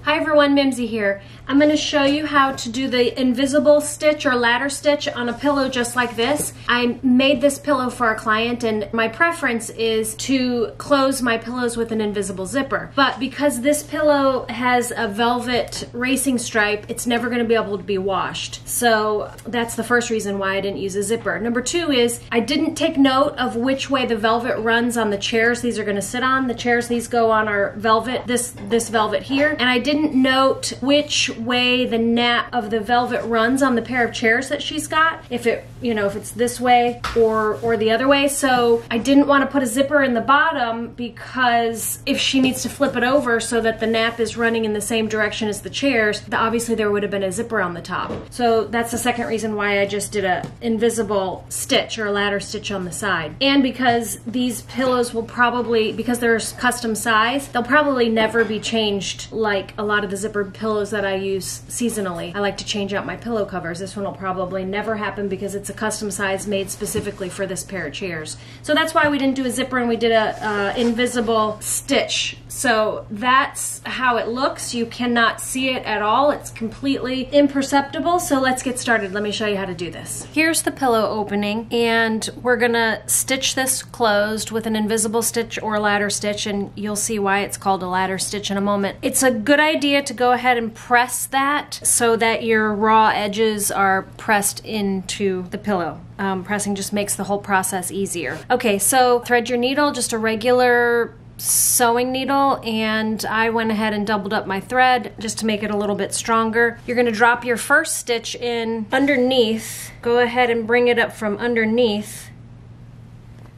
Hi everyone, Mimsy here. I'm going to show you how to do the invisible stitch or ladder stitch on a pillow just like this. I made this pillow for a client and my preference is to close my pillows with an invisible zipper. But because this pillow has a velvet racing stripe, it's never going to be able to be washed. So that's the first reason why I didn't use a zipper. Number two is I didn't take note of which way the velvet runs on the chairs these are going to sit on. The chairs these go on are velvet, this velvet here. And I didn't note which way the nap of the velvet runs on the pair of chairs that she's got, if it's this way or the other way. So I didn't want to put a zipper in the bottom because if she needs to flip it over so that the nap is running in the same direction as the chairs, obviously there would have been a zipper on the top. So that's the second reason why I just did a invisible stitch or a ladder stitch on the side. And because these pillows will probably, because they're custom size, they'll probably never be changed like a lot of the zipper pillows that I use seasonally. I like to change out my pillow covers. This one will probably never happen because it's a custom size made specifically for this pair of chairs. So that's why we didn't do a zipper and we did a invisible stitch. So that's how it looks. You cannot see it at all. It's completely imperceptible. So let's get started. Let me show you how to do this. Here's the pillow opening and we're gonna stitch this closed with an invisible stitch or ladder stitch, and you'll see why it's called a ladder stitch in a moment. It's a good idea to go ahead and press that so that your raw edges are pressed into the pillow. Pressing just makes the whole process easier. Okay, so thread your needle, just a regular sewing needle, and I went ahead and doubled up my thread just to make it a little bit stronger. You're gonna drop your first stitch in underneath. Go ahead and bring it up from underneath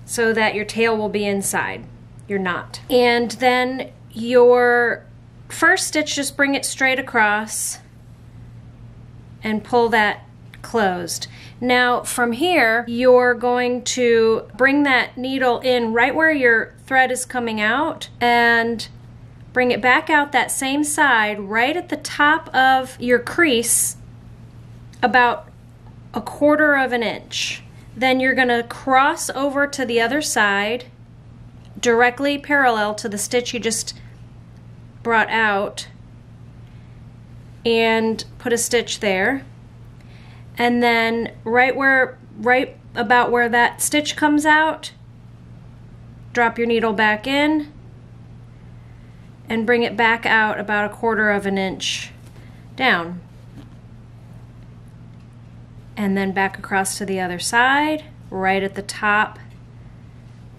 so that your tail will be inside. You're not. And then your first stitch, just bring it straight across and pull that closed. Now from here, you're going to bring that needle in right where your thread is coming out and bring it back out that same side right at the top of your crease, about 1/4 of an inch. Then you're gonna cross over to the other side directly parallel to the stitch you just brought out and put a stitch there. And then right about where that stitch comes out, drop your needle back in and bring it back out about 1/4 of an inch down. And then back across to the other side, right at the top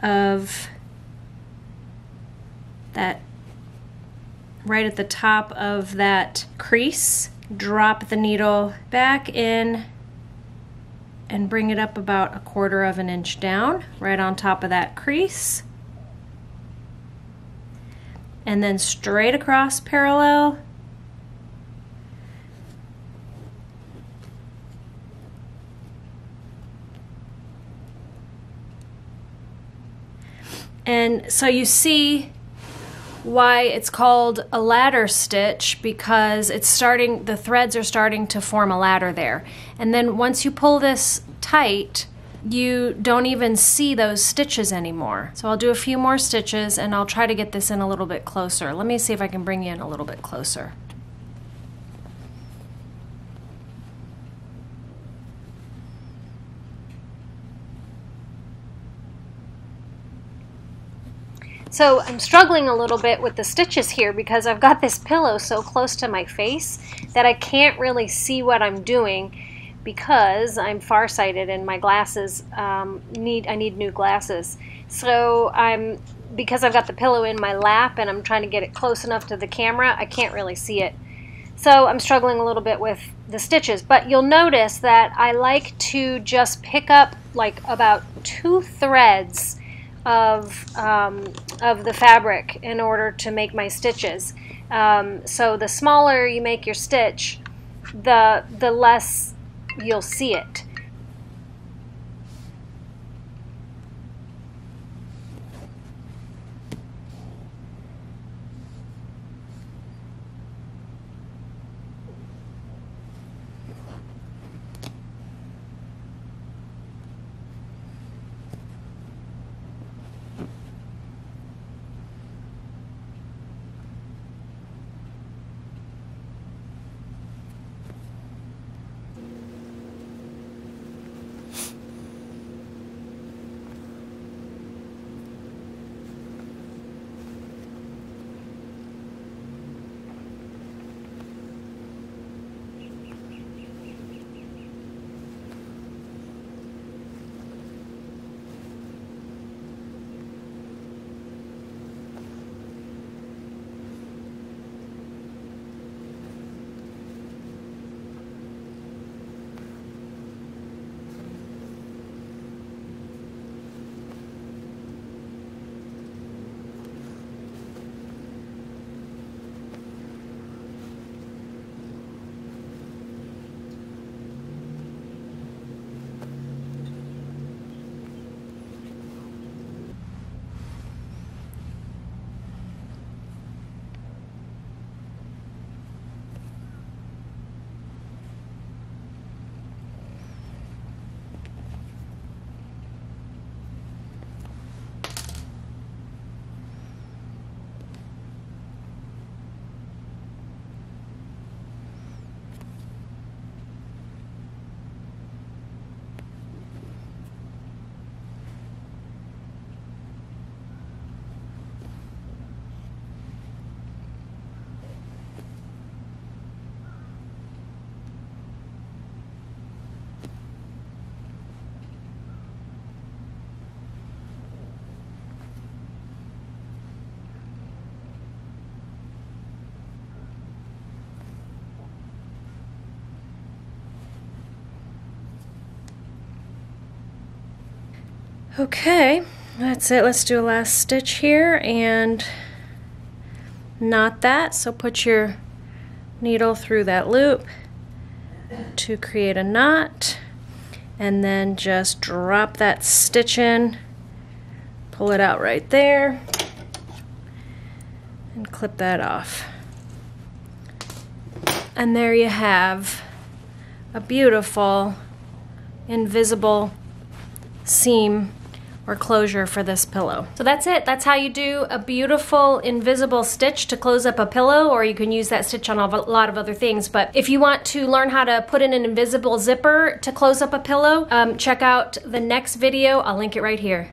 of that, crease. Drop the needle back in and bring it up about 1/4 of an inch down, right on top of that crease. And then straight across parallel. And so you see why it's called a ladder stitch, because the threads are starting to form a ladder there. And then once you pull this tight, you don't even see those stitches anymore. So I'll do a few more stitches and I'll try to get this in a little bit closer. Let me see if I can bring you in a little bit closer. So I'm struggling a little bit with the stitches here because I've got this pillow so close to my face that I can't really see what I'm doing because I'm farsighted and my glasses I need new glasses. So because I've got the pillow in my lap and I'm trying to get it close enough to the camera, I can't really see it. So I'm struggling a little bit with the stitches, but you'll notice that I like to just pick up like about 2 threads of the fabric in order to make my stitches. So the smaller you make your stitch, the less you'll see it. Okay, that's it. Let's do a last stitch here and knot that. So put your needle through that loop to create a knot, and then just drop that stitch in, pull it out right there, and clip that off. And there you have a beautiful invisible seam or closure for this pillow. So that's it. That's how you do a beautiful invisible stitch to close up a pillow, or you can use that stitch on a lot of other things. But if you want to learn how to put in an invisible zipper to close up a pillow, check out the next video. I'll link it right here.